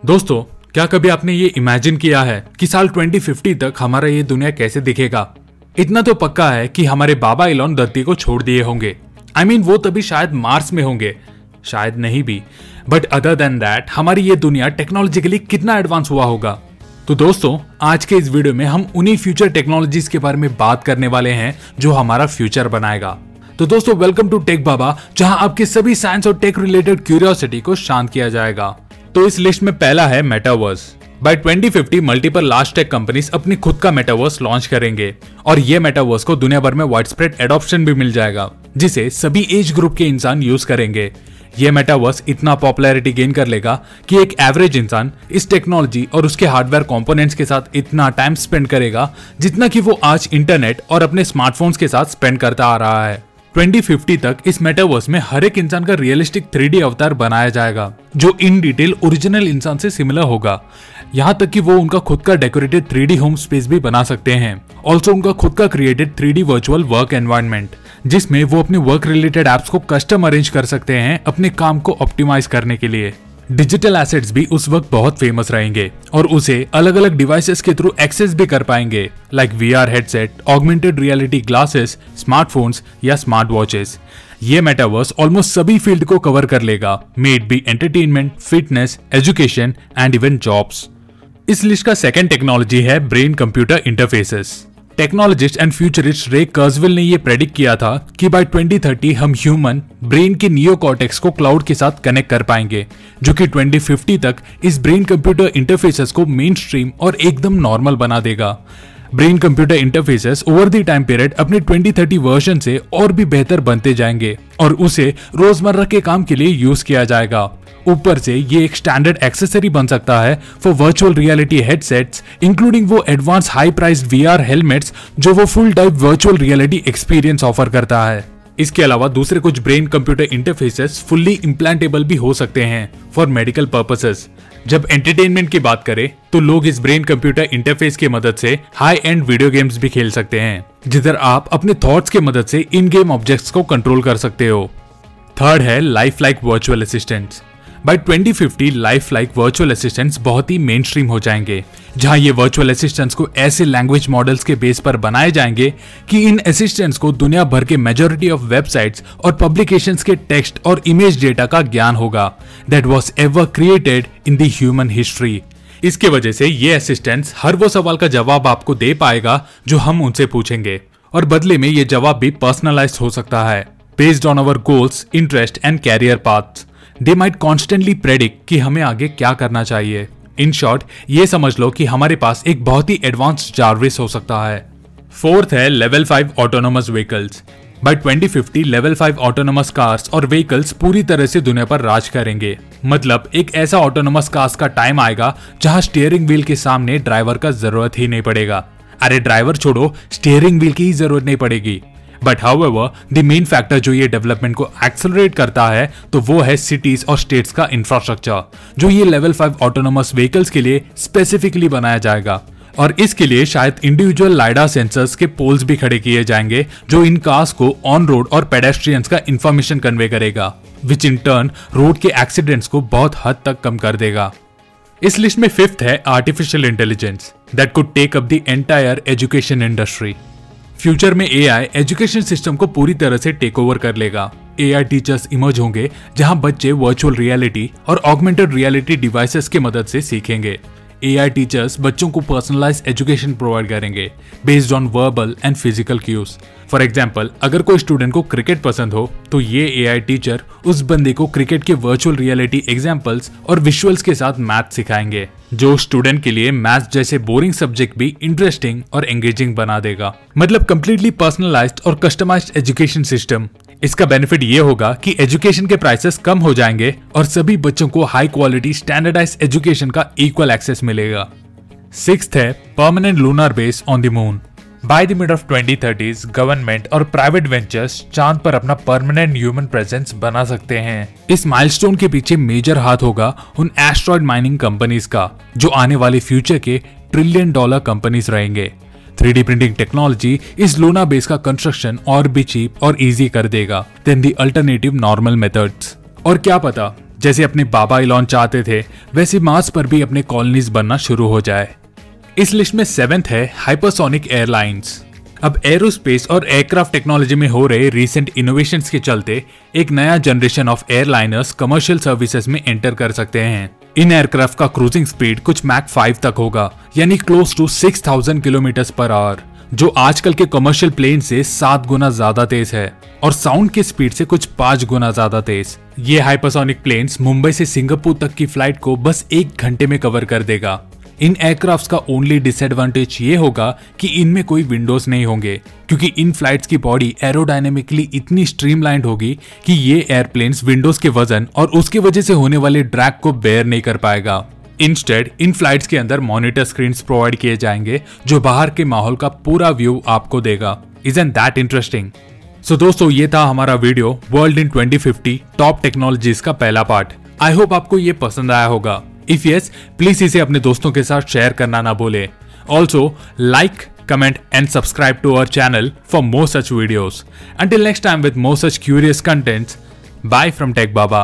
दोस्तों, क्या कभी आपने ये इमेजिन किया है कि साल 2050 तक हमारा ये दुनिया कैसे दिखेगा? इतना तो पक्का है कि हमारे बाबा इलॉन धरती को छोड़ दिए होंगे। वो तभी शायद मार्स में होंगे, शायद नहीं भी। बट अदर देन दैट हमारी ये दुनिया टेक्नोलॉजिकली कितना एडवांस हुआ होगा। तो दोस्तों, आज के इस वीडियो में हम उन्हीं फ्यूचर टेक्नोलॉजीज के बारे में बात करने वाले हैं जो हमारा फ्यूचर बनाएगा। तो दोस्तों, वेलकम टू टेक बाबा, जहां आपके सभी साइंस और टेक रिलेटेड क्यूरियोसिटी को शांत किया जाएगा। तो इस लिस्ट में पहला है metaverse. By 2050 multiple large tech companies अपनी खुद का मेटावर्स लॉन्च करेंगे और ये मेटावर्स को दुनिया भर में वाइड स्प्रेड एडॉप्शन भी मिल जाएगा, जिसे सभी एज ग्रुप के इंसान यूज करेंगे। ये मेटावर्स इतना पॉपुलैरिटी गेन कर लेगा कि एक एवरेज इंसान इस टेक्नोलॉजी और उसके हार्डवेयर कंपोनेंट्स के साथ इतना टाइम स्पेंड करेगा जितना कि वो आज इंटरनेट और अपने स्मार्टफोन्स के साथ स्पेंड करता आ रहा है। 2050 तक इस मेटावर्स में हर एक इंसान का रियलिस्टिक 3D अवतार बनाया जाएगा जो इन डिटेल ओरिजिनल इंसान से सिमिलर होगा। यहाँ तक कि वो उनका खुद का डेकोरेटेड 3D होम स्पेस भी बना सकते हैं। ऑल्सो उनका खुद का created 3D virtual work environment, जिसमें वो अपने वर्क रिलेटेड एप्स को कस्टम अरेंज कर सकते हैं अपने काम को ऑप्टिमाइज करने के लिए। डिजिटल एसेट्स भी उस वक्त बहुत फेमस रहेंगे और उसे अलग अलग डिवाइसेस के थ्रू एक्सेस भी कर पाएंगे, like VR headset, augmented reality glasses, smartphones या स्मार्ट वॉचेस। ये मेटावर्स ऑलमोस्ट सभी फील्ड को कवर कर लेगा, may it be entertainment, fitness, education and even jobs. इस लिस्ट का सेकंड टेक्नोलॉजी है brain computer interfaces. Technologist and futurist रे कर्जवेल ने यह प्रेडिक्ट किया था कि बाय 2030 हम ह्यूमन ब्रेन के नियोकॉर्टेक्स को क्लाउड के साथ कनेक्ट कर पाएंगे, जो कि 2050 तक इस ब्रेन कंप्यूटर इंटरफेसेस को मेन स्ट्रीम और एकदम नॉर्मल बना देगा। Brain computer interfaces over the time period अपने 2030 वर्जन से और भी बेहतर बनते जाएंगे और उसे रोजमर्रा के काम के लिए यूज किया जाएगा। ऊपर से ये एक स्टैंडर्ड एक्सेसरी बन सकता है for virtual reality headsets, including वो advance high priced VR helmets जो वो full type virtual reality experience offer करता है। इसके अलावा दूसरे कुछ brain computer interfaces fully implantable भी हो सकते हैं फॉर मेडिकल पर्पसेस। जब एंटरटेनमेंट की बात करें तो लोग इस ब्रेन कंप्यूटर इंटरफेस की मदद से हाई एंड वीडियो गेम्स भी खेल सकते हैं, जिधर आप अपने थॉट्स की मदद से इन गेम ऑब्जेक्ट्स को कंट्रोल कर सकते हो। थर्ड है life like virtual assistants. By 2050 life like virtual assistants बहुत ही मेन स्ट्रीम हो जाएंगे, जहां ये वर्चुअल असिस्टेंट्स को ऐसे लैंग्वेज मॉडल्स के बेस पर बनाए जाएंगे कि इन असिस्टेंट्स को दुनिया भर के मेजॉरिटी ऑफ वेबसाइट्स और पब्लिकेशंस के टेक्स्ट और इमेज डेटा का ज्ञान होगा that was ever created in the human history. इसके वजह से ये असिस्टेंट्स हर वो सवाल का जवाब आपको दे पाएगा जो हम उनसे पूछेंगे, और बदले में ये जवाब भी पर्सनलाइज्ड हो सकता है based on our goals, interest and career paths. They might constantly predict कि हमें आगे क्या करना चाहिए। इन शॉर्ट, ये समझ लो कि हमारे पास एक बहुत ही एडवांस्ड जार्विस हो सकता है। फोर्थ है level 5 autonomous vehicles. By 2050 level 5 autonomous cars और व्हीकल्स पूरी तरह से दुनिया पर राज करेंगे। मतलब एक ऐसा ऑटोनोमस कार्स का टाइम आएगा जहां स्टीयरिंग व्हील के सामने ड्राइवर का जरूरत ही नहीं पड़ेगा। अरे ड्राइवर छोड़ो, स्टीयरिंग व्हील की ही जरूरत नहीं पड़ेगी। But however the main factor जो ये डेवलपमेंट को एक्सेलरेट करता है तो वो है सिटीज और स्टेट्स का इंफ्रास्ट्रक्चर, जो ये लेवल 5 ऑटोनोमस व्हीकल्स के लिए स्पेसिफिकली बनाया जाएगा। और इसके लिए शायद इंडिविजुअल लाइडा सेंसर्स के पोल्स भी खड़े किए जाएंगे जो इन कार्स को ऑन रोड और पेडेस्ट्रियंस का इंफॉर्मेशन कन्वे करेगा, विच इन टर्न रोड के एक्सीडेंट्स को बहुत हद तक कम कर देगा। इस लिस्ट में फिफ्थ है artificial intelligence that could take up the entire education industry. Future में AI एजुकेशन सिस्टम को पूरी तरह से टेक ओवर कर लेगा। AI टीचर्स इमर्ज होंगे जहां बच्चे वर्चुअल रियलिटी और ऑगमेंटेड रियलिटी डिवाइसेस की मदद से सीखेंगे। AI टीचर्स बच्चों को पर्सनलाइज एजुकेशन प्रोवाइड करेंगे based on verbal and physical cues. For example, अगर कोई स्टूडेंट को क्रिकेट पसंद हो तो ये AI टीचर उस बंदे को क्रिकेट के वर्चुअल रियलिटी एग्जाम्पल्स और विजुअल्स के साथ मैथ सिखाएंगे, जो स्टूडेंट के लिए मैथ्स जैसे बोरिंग सब्जेक्ट भी इंटरेस्टिंग और एंगेजिंग बना देगा। मतलब कंप्लीटली पर्सनलाइज्ड और कस्टमाइज्ड एजुकेशन सिस्टम। इसका बेनिफिट ये होगा कि एजुकेशन के प्राइसेस कम हो जाएंगे और सभी बच्चों को हाई क्वालिटी स्टैंडर्डाइज्ड एजुकेशन का इक्वल एक्सेस मिलेगा। सिक्स्थ है permanent lunar base on the moon. By the mid of 2030s government और प्राइवेट वेंचर्स चांद पर अपना परमानेंट ह्यूमन प्रेजेंस बना सकते हैं। इस माइलस्टोन के पीछे मेजर हाथ होगा उन एस्ट्रॉइड माइनिंग कंपनीज का, जो आने वाले फ्यूचर के $1 ट्रिलियन कंपनीज रहेंगे। 3D प्रिंटिंग टेक्नोलॉजी इस लूना बेस का कंस्ट्रक्शन और भी चीप और इजी कर देगा then the alternative normal methods. और क्या पता जैसे अपने बाबा इलॉन चाहते थे वैसे मार्स पर भी अपने कॉलोनीज बनना शुरू हो जाए। इस लिस्ट में 7th है हाइपरसोनिक एयरलाइंस। अब एरोस्पेस और एयरक्राफ्ट टेक्नोलॉजी में हो रहे रीसेंट इनोवेशंस के चलते एक नया generation of airliners commercial services में एंटर कर सकते हैं। इन एयरक्राफ्ट का क्रूजिंग स्पीड कुछ मैक 5 तक होगा, यानी close to 6000 kilometre per hour, जो आजकल के कमर्शियल प्लेन से 7 गुना ज्यादा तेज है और साउंड की स्पीड से कुछ 5 गुना ज्यादा तेज। ये हाइपरसोनिक प्लेन्स मुंबई से सिंगापुर तक की फ्लाइट को बस 1 घंटे में कवर कर देगा। इन एयरक्राफ्ट्स का ओनली डिसएडवांटेज ये होगा कि इनमें कोई विंडोज नहीं होंगे, क्योंकि इन फ्लाइट्स की बॉडी एरोडायनेमिकली इतनी स्ट्रीमलाइंड होगी कि ये एयरप्लेन्स विंडोज के वजन और उसकी वजह से होने वाले ड्रैग को बेयर नहीं कर पाएगा। इंस्टेड इन फ्लाइट्स के अंदर मॉनिटर स्क्रीन्स प्रोवाइड किए जाएंगे जो बाहर के माहौल का पूरा व्यू आपको देगा। Isn't that interesting? सो दोस्तों, ये था हमारा video world in 2050 top technologies का पहला पार्ट। आई होप आपको ये पसंद आया होगा। इफ यस, प्लीज इसे अपने दोस्तों के साथ शेयर करना ना भूले। Also like, comment and subscribe to our channel for more such videos. Until next time with more such curious contents, bye from Tech Baba.